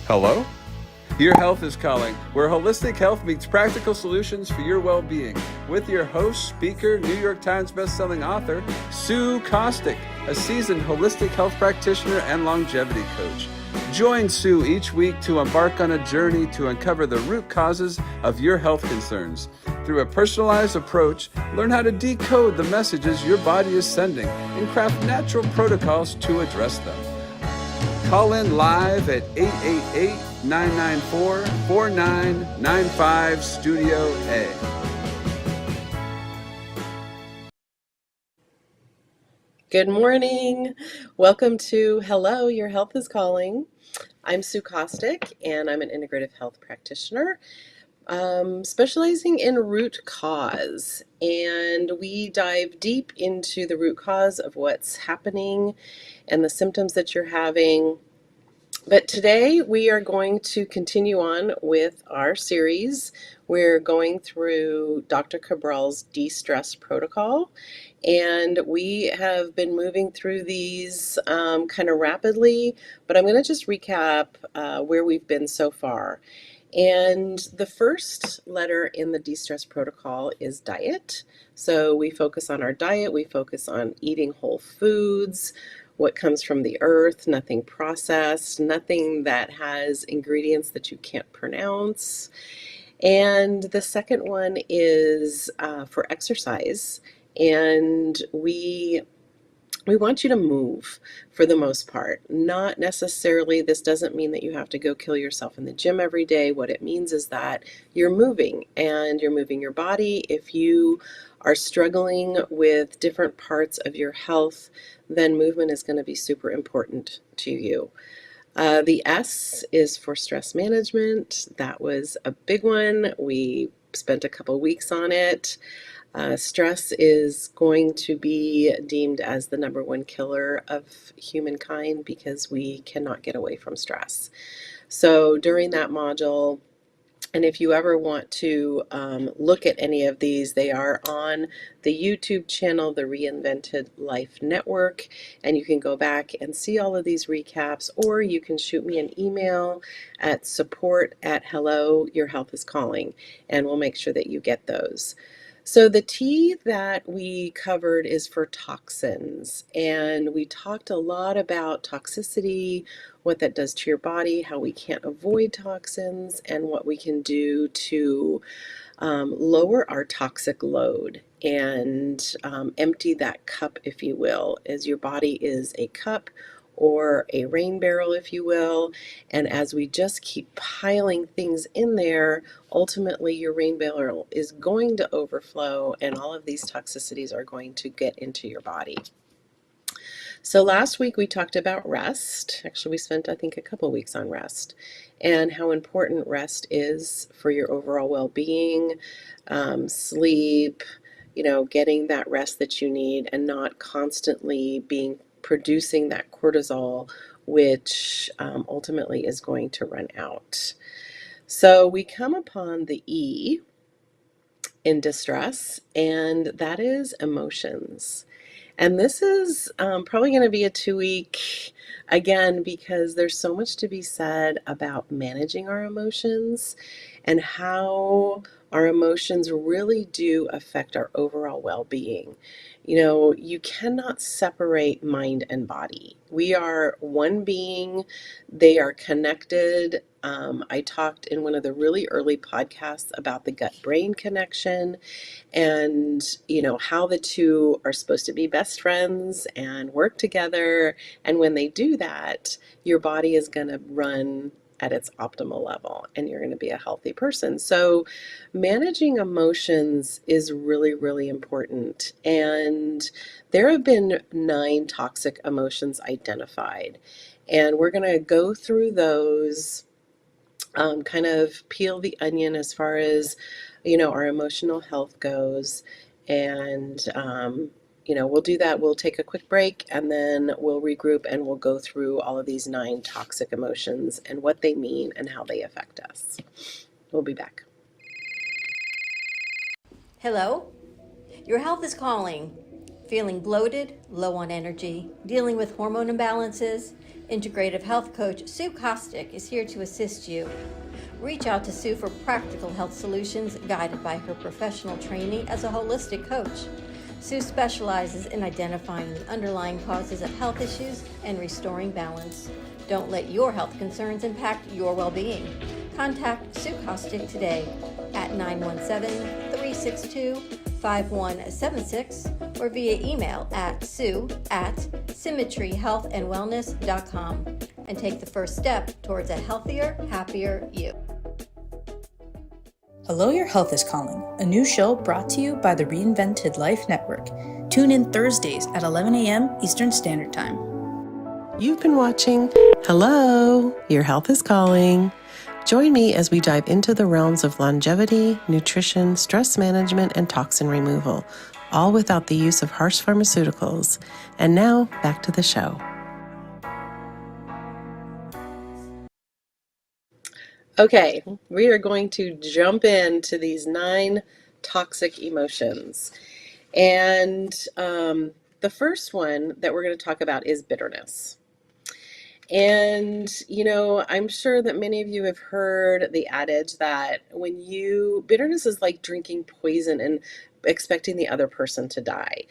Hello? Your Health is Calling, where holistic health meets practical solutions for your well being. With your host, speaker, New York Times bestselling author, Sue Kostyk, a seasoned holistic health practitioner and longevity coach. Join Sue each week to embark on a journey to uncover the root causes of your health concerns. Through a personalized approach, learn how to decode the messages your body is sending and craft natural protocols to address them. Call in live at 888-994-4995 Studio A. Good morning. Welcome to Hello, Your Health is Calling. I'm Sue Kostyk, and I'm an integrative health practitioner specializing in root cause. And we dive deep into the root cause of what's happening and the symptoms that you're having. But today we are going to continue on with our series. We're going through Dr. Cabral's de-stress protocol, and we have been moving through these kind of rapidly, but I'm going to just recap where we've been so far. And the first letter in the de-stress protocol is diet. So we focus on our diet, we focus on eating whole foods, what comes from the earth, nothing processed, nothing that has ingredients that you can't pronounce. And the second one is for exercise. And we want you to move for the most part. Not necessarily, this doesn't mean that you have to go kill yourself in the gym every day. What it means is that you're moving and you're moving your body. If you are struggling with different parts of your health, then movement is going to be super important to you. The S is for stress management. That was a big one. We spent a couple weeks on it. Stress is going to be deemed as the number one killer of humankind because we cannot get away from stress. So during that module, and if you ever want to look at any of these, they are on the YouTube channel, the Reinvented Life Network, and you can go back and see all of these recaps, or you can shoot me an email at support@hello, your health is calling, and we'll make sure that you get those. So the T that we covered is for toxins, and we talked a lot about toxicity, what that does to your body, how we can't avoid toxins, and what we can do to lower our toxic load and empty that cup, if you will, as your body is a cup or a rain barrel, if you will. And as we just keep piling things in there, ultimately your rain barrel is going to overflow and all of these toxicities are going to get into your body. So last week we talked about rest. Actually, we spent, I think, a couple weeks on rest and how important rest is for your overall well-being, sleep, getting that rest that you need and not constantly producing that cortisol, which ultimately is going to run out. So we come upon the E in distress, and that is emotions. And this is probably going to be a 2-week, again, because there's so much to be said about managing our emotions and how our emotions really do affect our overall well-being. You cannot separate mind and body. We are one being. They are connected. I talked in one of the really early podcasts about the gut-brain connection and how the two are supposed to be best friends and work together, and when they do that, your body is going to run at its optimal level and you're going to be a healthy person. So managing emotions is really, really important, and there have been 9 toxic emotions identified, and we're going to go through those, kind of peel the onion as far as our emotional health goes. And we'll do that. We'll take a quick break and then we'll regroup and we'll go through all of these 9 toxic emotions and what they mean and how they affect us. We'll be back. Hello, your health is calling. Feeling bloated, low on energy, dealing with hormone imbalances? Integrative health coach Sue Kostyk is here to assist you. Reach out to Sue for practical health solutions guided by her professional training as a holistic coach. Sue specializes in identifying the underlying causes of health issues and restoring balance. Don't let your health concerns impact your well-being. Contact Sue Kostyk today at 917-362-5176 or via email at sue@symmetryhealthandwellness.com and take the first step towards a healthier, happier you. Hello, Your Health is Calling, a new show brought to you by the Reinvented Life Network. Tune in Thursdays at 11 a.m. Eastern Standard Time. You've been watching Hello, Your Health is Calling. Join me as we dive into the realms of longevity, nutrition, stress management, and toxin removal, all without the use of harsh pharmaceuticals. And now, back to the show. Okay, we are going to jump into these 9 toxic emotions. And the first one that we're going to talk about is bitterness. And, I'm sure that many of you have heard the adage that bitterness is like drinking poison and expecting the other person to die.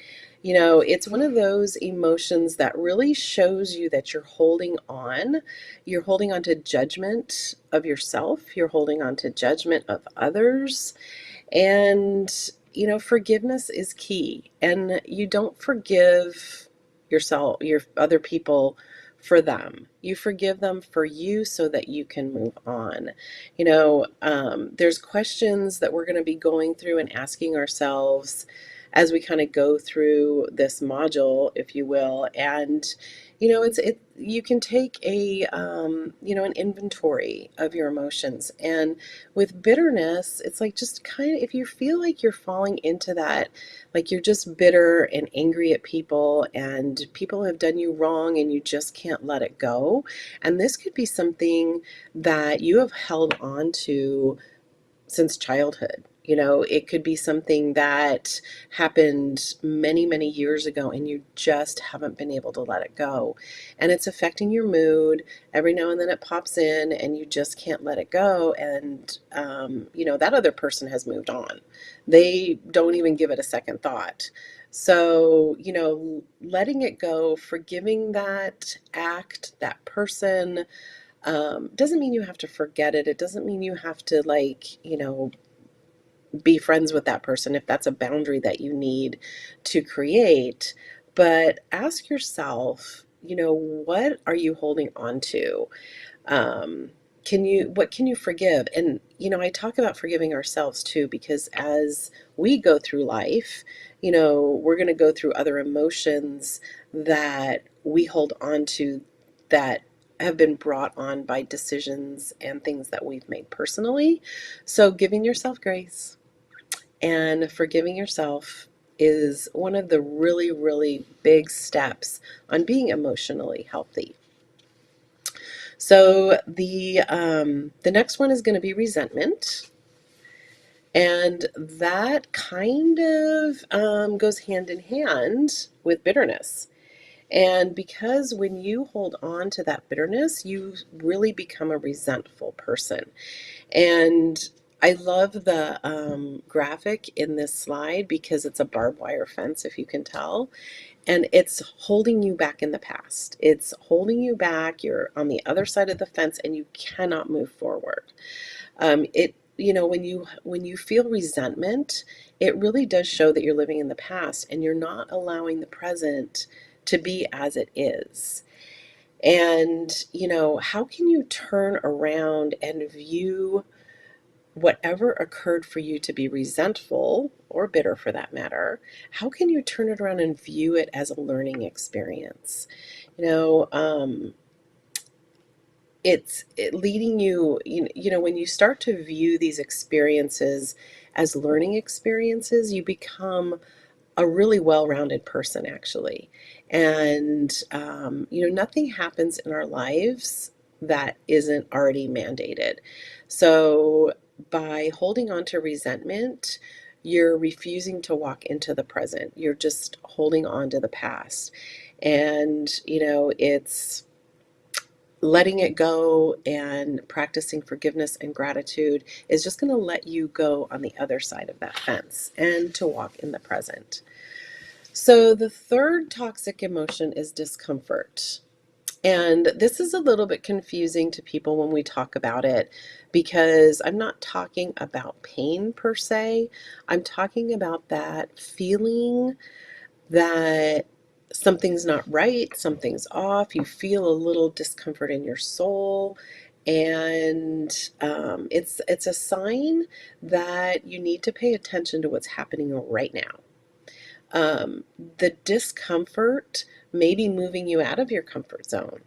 It's one of those emotions that really shows you that you're holding on. You're holding on to judgment of yourself. You're holding on to judgment of others. And, forgiveness is key. And you don't forgive yourself, your other people for them. You forgive them for you so that you can move on. There's questions that we're going to be going through and asking ourselves as we kind of go through this module, if you will. And, you can take an inventory of your emotions. And with bitterness, it's like just kind of, if you feel like you're falling into that, like you're just bitter and angry at people and people have done you wrong and you just can't let it go. And this could be something that you have held on to since childhood. It could be something that happened many, many years ago and you just haven't been able to let it go. And it's affecting your mood. Every now and then it pops in and you just can't let it go. And, that other person has moved on. They don't even give it a second thought. So, letting it go, forgiving that act, that person, doesn't mean you have to forget it. It doesn't mean you have to be friends with that person if that's a boundary that you need to create. But ask yourself, what are you holding on to? What can you forgive? And, I talk about forgiving ourselves too, because as we go through life, we're going to go through other emotions that we hold on to that have been brought on by decisions and things that we've made personally. So giving yourself grace and forgiving yourself is one of the really, really big steps on being emotionally healthy. So the next one is going to be resentment. And that kind of goes hand in hand with bitterness. And because when you hold on to that bitterness, you really become a resentful person. And I love the graphic in this slide because it's a barbed wire fence, if you can tell. And it's holding you back in the past. It's holding you back. You're on the other side of the fence and you cannot move forward. When you feel resentment, it really does show that you're living in the past and you're not allowing the present to be as it is. And, how can you turn around and view whatever occurred for you to be resentful or bitter for that matter? How can you turn it around and view it as a learning experience? It's leading you, when you start to view these experiences as learning experiences, you become a really well-rounded person, actually. And, nothing happens in our lives that isn't already mandated. So by holding on to resentment, you're refusing to walk into the present. You're just holding on to the past. And, it's letting it go and practicing forgiveness and gratitude is just going to let you go on the other side of that fence and to walk in the present. So the third toxic emotion is discomfort. And this is a little bit confusing to people when we talk about it, because I'm not talking about pain per se. I'm talking about that feeling that something's not right, something's off, you feel a little discomfort in your soul. And it's a sign that you need to pay attention to what's happening right now. The discomfort may be moving you out of your comfort zone.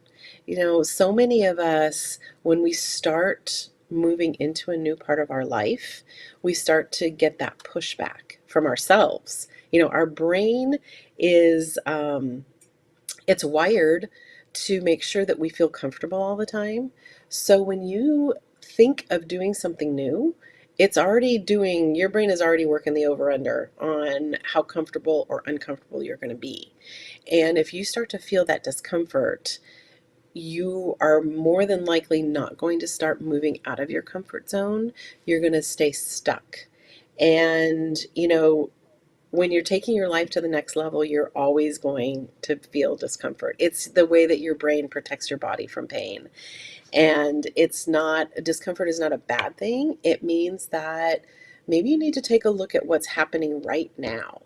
So many of us, when we start moving into a new part of our life, we start to get that pushback from ourselves. Our brain is, it's wired to make sure that we feel comfortable all the time. So when you think of doing something new, your brain is already working the over under on how comfortable or uncomfortable you're going to be. And if you start to feel that discomfort, you are more than likely not going to start moving out of your comfort zone. You're going to stay stuck. And, when you're taking your life to the next level, you're always going to feel discomfort. It's the way that your brain protects your body from pain. And discomfort is not a bad thing. It means that maybe you need to take a look at what's happening right now.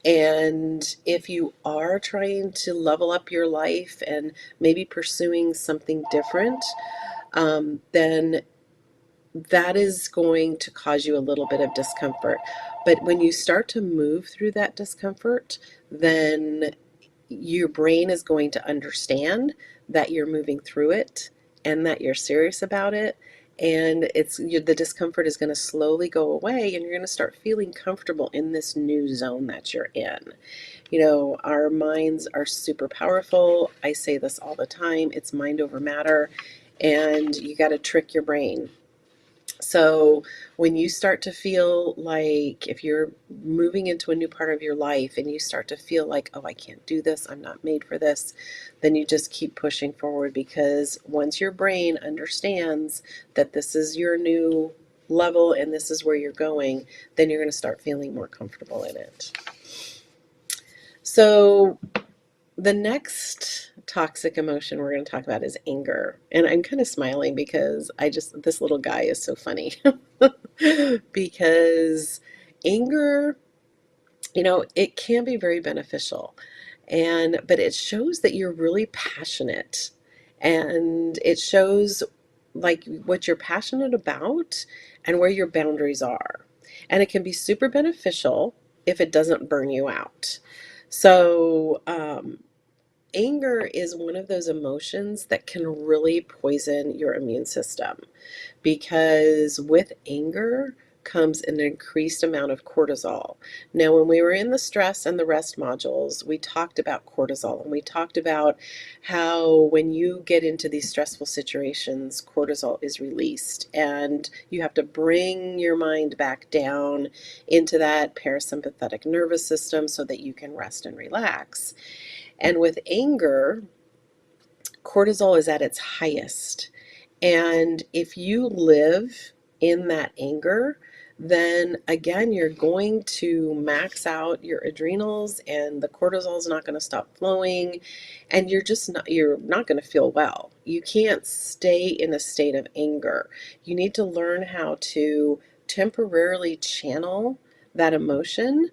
And if you are trying to level up your life and maybe pursuing something different, then that is going to cause you a little bit of discomfort. But when you start to move through that discomfort, then your brain is going to understand that you're moving through it and that you're serious about it. And the discomfort is going to slowly go away, and you're going to start feeling comfortable in this new zone that you're in. Our minds are super powerful. I say this all the time. It's mind over matter, and you got to trick your brain. So when you start to feel like, if you're moving into a new part of your life and you start to feel like, oh, I can't do this, I'm not made for this, then you just keep pushing forward, because once your brain understands that this is your new level and this is where you're going, then you're going to start feeling more comfortable in it. So the next toxic emotion we're going to talk about is anger. And I'm kind of smiling because this little guy is so funny. Because anger, it can be very beneficial. But it shows that you're really passionate. And it shows like what you're passionate about and where your boundaries are. And it can be super beneficial if it doesn't burn you out. So, anger is one of those emotions that can really poison your immune system, because with anger comes an increased amount of cortisol. Now, when we were in the stress and the rest modules, we talked about cortisol, and we talked about how when you get into these stressful situations, cortisol is released, and you have to bring your mind back down into that parasympathetic nervous system so that you can rest and relax. And with anger, cortisol is at its highest. And if you live in that anger, then again, you're going to max out your adrenals, and the cortisol is not going to stop flowing, and you're not going to feel well. You can't stay in a state of anger. You need to learn how to temporarily channel that emotion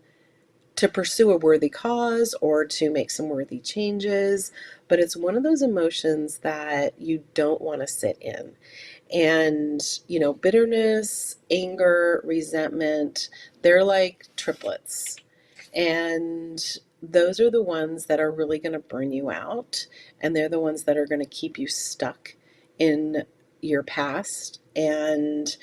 to pursue a worthy cause or to make some worthy changes. But it's one of those emotions that you don't want to sit in. And, bitterness, anger, resentment, they're like triplets. And those are the ones that are really going to burn you out. And they're the ones that are going to keep you stuck in your past. And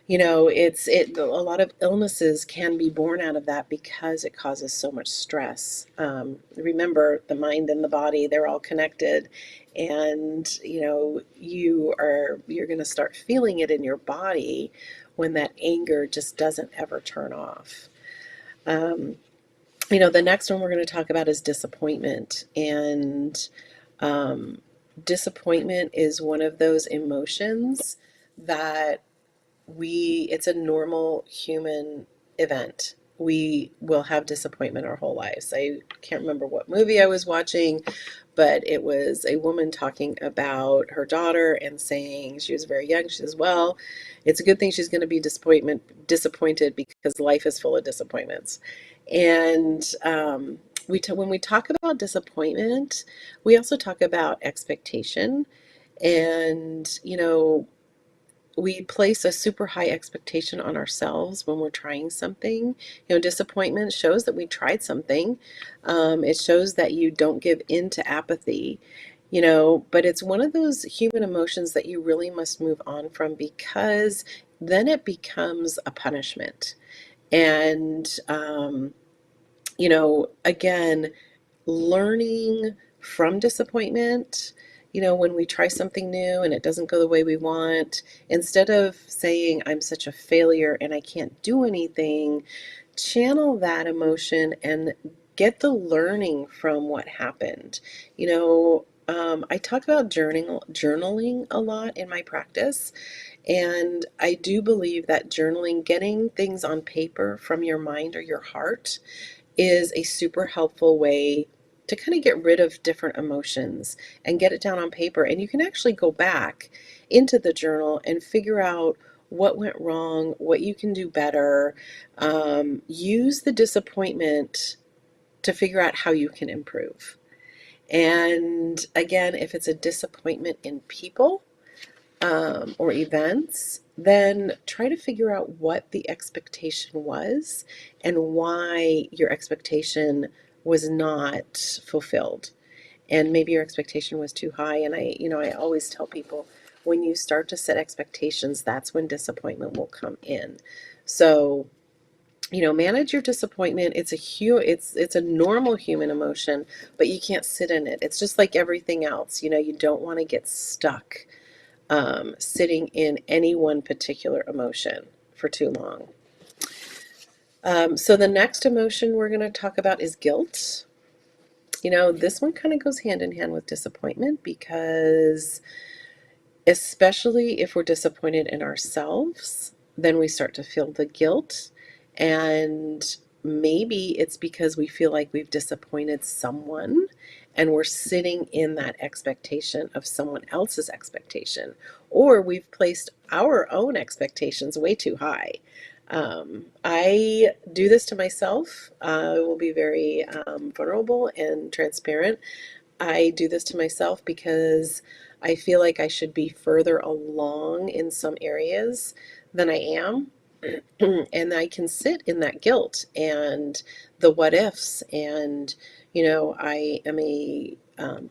a lot of illnesses can be born out of that because it causes so much stress. Remember, the mind and the body, they're all connected, and you're going to start feeling it in your body when that anger just doesn't ever turn off. The next one we're going to talk about is disappointment. And disappointment is one of those emotions that it's a normal human event. We will have disappointment our whole lives. I can't remember what movie I was watching, but it was a woman talking about her daughter and saying she was very young. She says, well, it's a good thing she's going to be disappointed because life is full of disappointments. And when we talk about disappointment, we also talk about expectation. And, we place a super high expectation on ourselves when we're trying something. Disappointment shows that we tried something. It shows that you don't give in to apathy, but it's one of those human emotions that you really must move on from, because then it becomes a punishment. And, again, learning from disappointment, when we try something new and it doesn't go the way we want, instead of saying, I'm such a failure and I can't do anything, channel that emotion and get the learning from what happened. I talk about journaling a lot in my practice, and I do believe that journaling, getting things on paper from your mind or your heart, is a super helpful way to kind of get rid of different emotions and get it down on paper. And you can actually go back into the journal and figure out what went wrong, what you can do better. Use the disappointment to figure out how you can improve. And again, if it's a disappointment in people, or events, then try to figure out what the expectation was and why your expectation was not fulfilled. And maybe your expectation was too high. And I always tell people, when you start to set expectations, that's when disappointment will come in. So, manage your disappointment. It's a normal human emotion, but you can't sit in it. It's just like everything else. You don't want to get stuck sitting in any one particular emotion for too long. So the next emotion we're going to talk about is guilt. This one kind of goes hand in hand with disappointment, because especially if we're disappointed in ourselves, then we start to feel the guilt. And maybe it's because we feel like we've disappointed someone and we're sitting in that expectation of someone else's expectation, or we've placed our own expectations way too high. I do this to myself. I will be very vulnerable and transparent. I do this to myself because I feel like I should be further along in some areas than I am. And I can sit in that guilt and the what ifs. And, I am a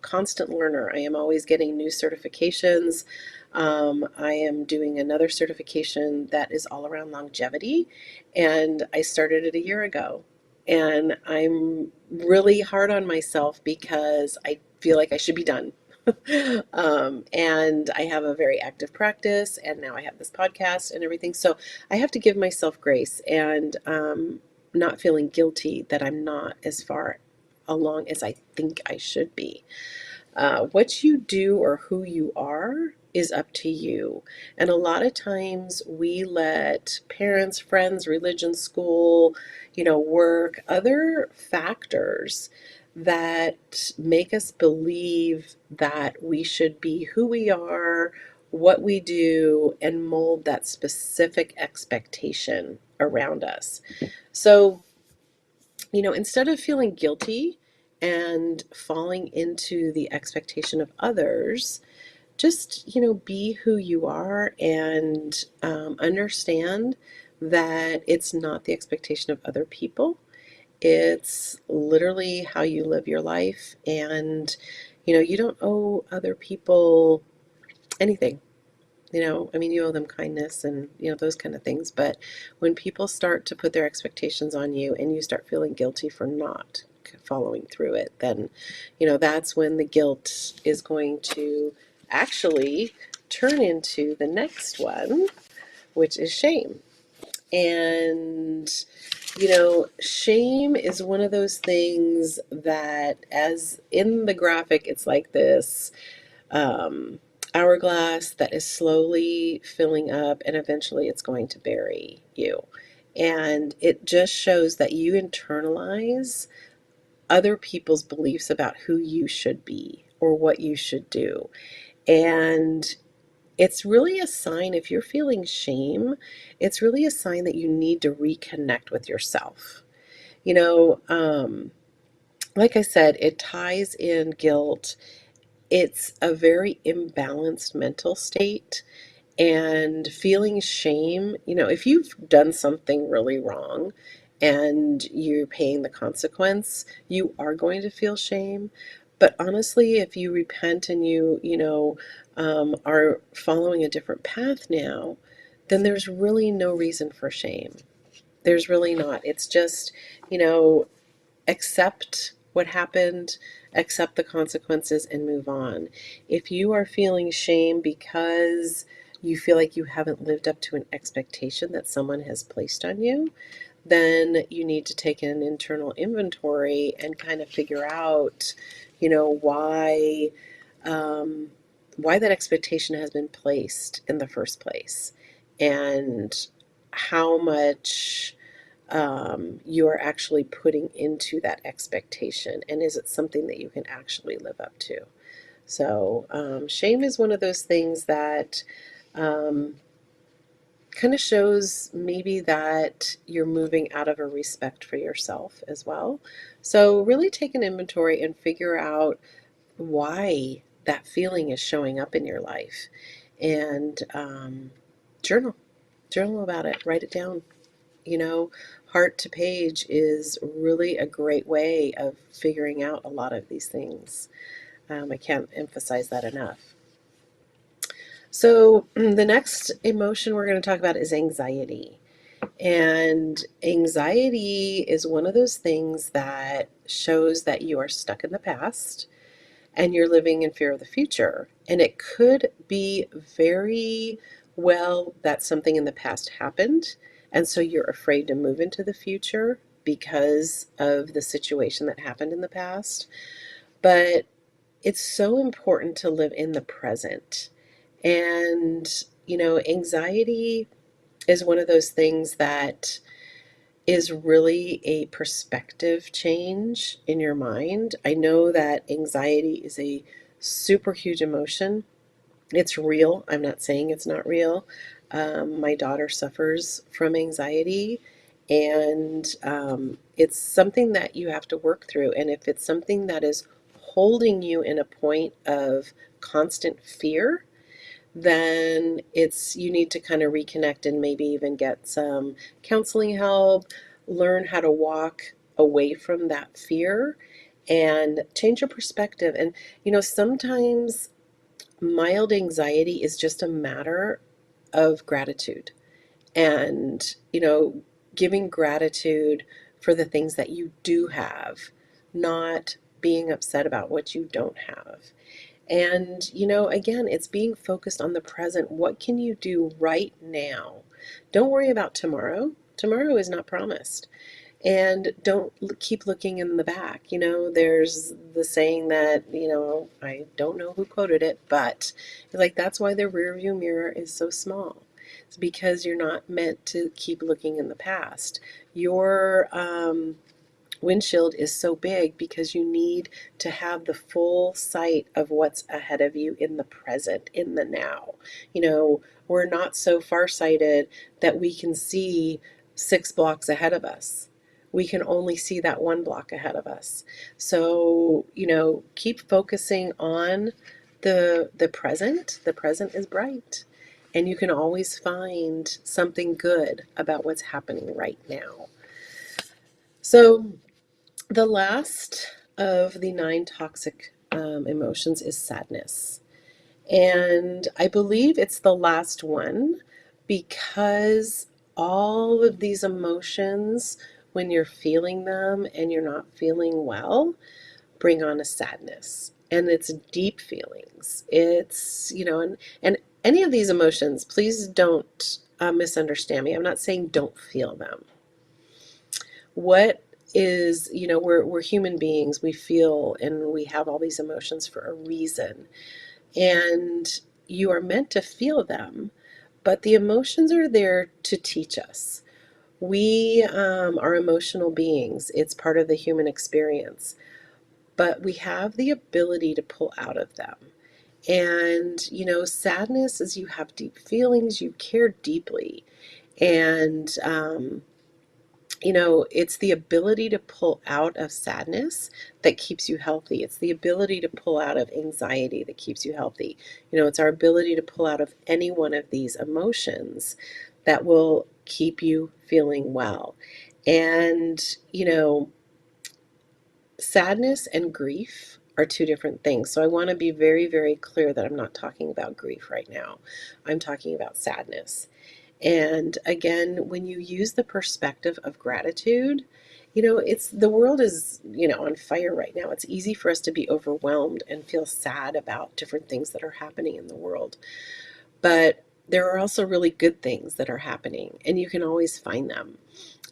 constant learner. I am always getting new certifications. I am doing another certification that is all around longevity, and I started it a year ago. And I'm really hard on myself because I feel like I should be done. And I have a very active practice, and now I have this podcast and everything. So I have to give myself grace, and not feeling guilty that I'm not as far along as I think I should be. What you do or who you are is up to you. And a lot of times we let parents, friends, religion, school, work, other factors that make us believe that we should be who we are, what we do, and mold that specific expectation around us. So, instead of feeling guilty and falling into the expectation of others, just, be who you are, and understand that it's not the expectation of other people. It's literally how you live your life. And, you don't owe other people anything. You owe them kindness and, those kind of things. But when people start to put their expectations on you and you start feeling guilty for not following through it, then, that's when the guilt is going to actually turn into the next one, which is shame. And Shame is one of those things that, as in the graphic, it's like this um, hourglass that is slowly filling up, and eventually it's going to bury you. And it just shows that you internalize other people's beliefs about who you should be or what you should do. And it's really a sign, if you're feeling shame, it's really a sign that you need to reconnect with yourself. You know, like I said, it ties in guilt. It's a very imbalanced mental state. And feeling shame, if you've done something really wrong and you're paying the consequence, you are going to feel shame. But honestly, if you repent and are following a different path now, then there's really no reason for shame. There's really not. It's just, you know, accept what happened, accept the consequences, and move on. If you are feeling shame because you feel like you haven't lived up to an expectation that someone has placed on you, then you need to take an internal inventory and kind of figure out, why why that expectation has been placed in the first place, and how much you are actually putting into that expectation, and is it something that you can actually live up to. So shame is one of those things that um, kind of shows maybe that you're moving out of a respect for yourself as well. So really take an inventory and figure out why that feeling is showing up in your life, and journal about it, write it down. Heart to page is really a great way of figuring out a lot of these things. I can't emphasize that enough. So, the next emotion we're going to talk about is anxiety. And anxiety is one of those things that shows that you are stuck in the past and you're living in fear of the future. And it could be very well that something in the past happened, and so you're afraid to move into the future because of the situation that happened in the past. But it's so important to live in the present. And, anxiety is one of those things that is really a perspective change in your mind. I know that anxiety is a super huge emotion. It's real. I'm not saying it's not real. My daughter suffers from anxiety, and it's something that you have to work through. And if it's something that is holding you in a point of constant fear, then you need to kind of reconnect and maybe even get some counseling help, learn how to walk away from that fear and change your perspective. And sometimes mild anxiety is just a matter of gratitude, and giving gratitude for the things that you do have, not being upset about what you don't have. And, again, it's being focused on the present. What can you do right now? Don't worry about tomorrow. Tomorrow is not promised. And don't keep looking in the back. There's the saying that, I don't know who quoted it, but it's like, that's why the rear view mirror is so small. It's because you're not meant to keep looking in the past. Your windshield is so big because you need to have the full sight of what's ahead of you in the present, in the now. We're not so farsighted that we can see 6 blocks ahead of us. We can only see that 1 block ahead of us. So, keep focusing on the present. The present is bright, and you can always find something good about what's happening right now. So, the last of the 9 toxic emotions is sadness. And I believe it's the last one because all of these emotions, when you're feeling them and you're not feeling well, bring on a sadness. And it's deep feelings. It's, and any of these emotions, please don't misunderstand me. I'm not saying don't feel them. What is, we're human beings. We feel and we have all these emotions for a reason. And you are meant to feel them, but the emotions are there to teach us. We are emotional beings. It's part of the human experience, but we have the ability to pull out of them. And, sadness is you have deep feelings, you care deeply. And, it's the ability to pull out of sadness that keeps you healthy. It's the ability to pull out of anxiety that keeps you healthy. It's our ability to pull out of any one of these emotions that will keep you feeling well. And, sadness and grief are two different things. So I want to be very, very clear that I'm not talking about grief right now. I'm talking about sadness. And again, when you use the perspective of gratitude, it's the world is, on fire right now. It's easy for us to be overwhelmed and feel sad about different things that are happening in the world. But there are also really good things that are happening, and you can always find them.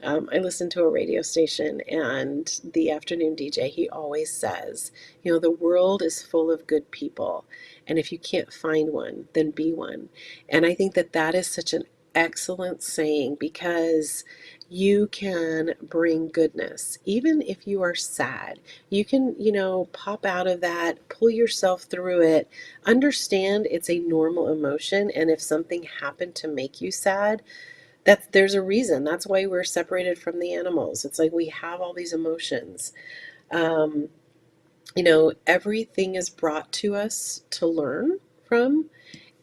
I listen to a radio station, and the afternoon DJ, he always says, the world is full of good people. And if you can't find one, then be one. And I think that that is such an excellent saying, because you can bring goodness. Even if you are sad, you can, pop out of that, pull yourself through it, understand it's a normal emotion. And if something happened to make you sad, there's a reason. That's why we're separated from the animals. It's like we have all these emotions. Everything is brought to us to learn from.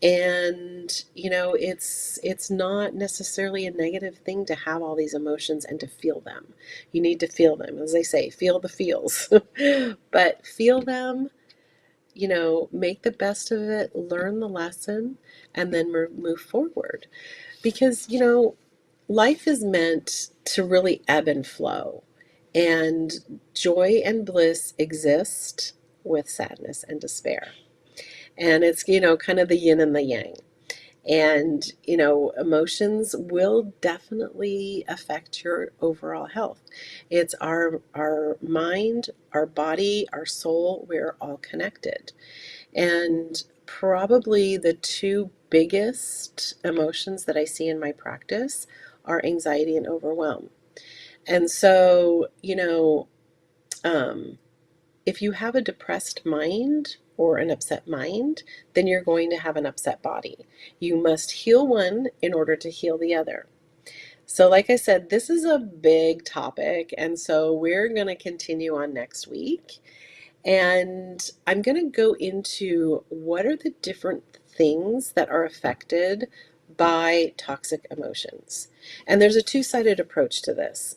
And, it's not necessarily a negative thing to have all these emotions and to feel them. You need to feel them. As they say, feel the feels. But feel them, make the best of it, learn the lesson, and then move forward. Because, life is meant to really ebb and flow. And joy and bliss exist with sadness and despair. And it's, kind of the yin and the yang. And, emotions will definitely affect your overall health. It's our mind, our body, our soul, we're all connected. And probably the two biggest emotions that I see in my practice are anxiety and overwhelm. And so, if you have a depressed mind or an upset mind, then you're going to have an upset body. You must heal one in order to heal the other. So like I said, this is a big topic, and so we're going to continue on next week. And I'm going to go into what are the different things that are affected by toxic emotions. And there's a two-sided approach to this.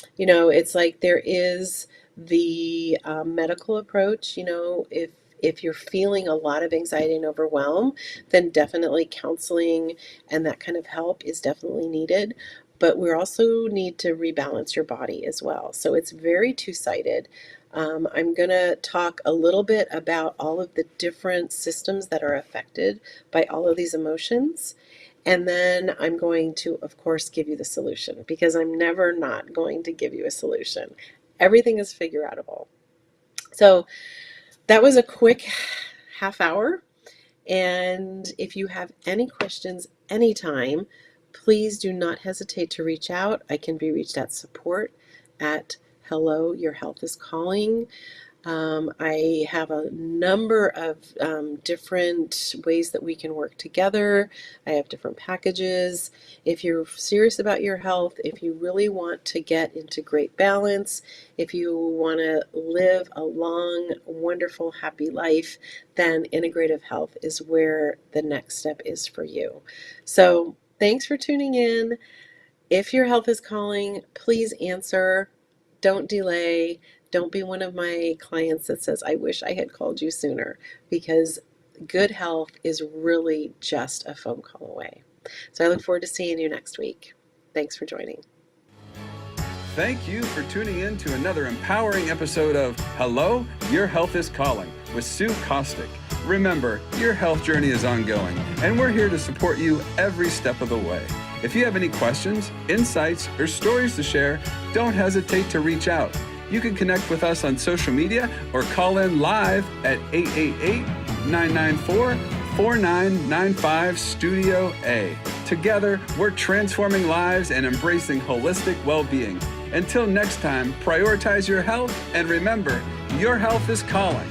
It's like there is the medical approach. If you're feeling a lot of anxiety and overwhelm, then definitely counseling and that kind of help is definitely needed. But we also need to rebalance your body as well. So it's very two-sided. I'm going to talk a little bit about all of the different systems that are affected by all of these emotions. And then I'm going to, of course, give you the solution, because I'm never not going to give you a solution. Everything is figure outable. So that was a quick half hour. And if you have any questions anytime, please do not hesitate to reach out. I can be reached at support@Hello, Your Health is Calling. I have a number of different ways that we can work together. I have different packages. If you're serious about your health, if you really want to get into great balance, if you want to live a long, wonderful, happy life, then integrative health is where the next step is for you. So thanks for tuning in. If your health is calling, please answer. Don't delay. Don't be one of my clients that says, I wish I had called you sooner, because good health is really just a phone call away. So I look forward to seeing you next week. Thanks for joining. Thank you for tuning in to another empowering episode of Hello, Your Health is Calling with Sue Kostyk. Remember, your health journey is ongoing, and we're here to support you every step of the way. If you have any questions, insights, or stories to share, don't hesitate to reach out. You can connect with us on social media or call in live at 888-994-4995 Studio A. Together, we're transforming lives and embracing holistic well-being. Until next time, prioritize your health and remember, your health is calling.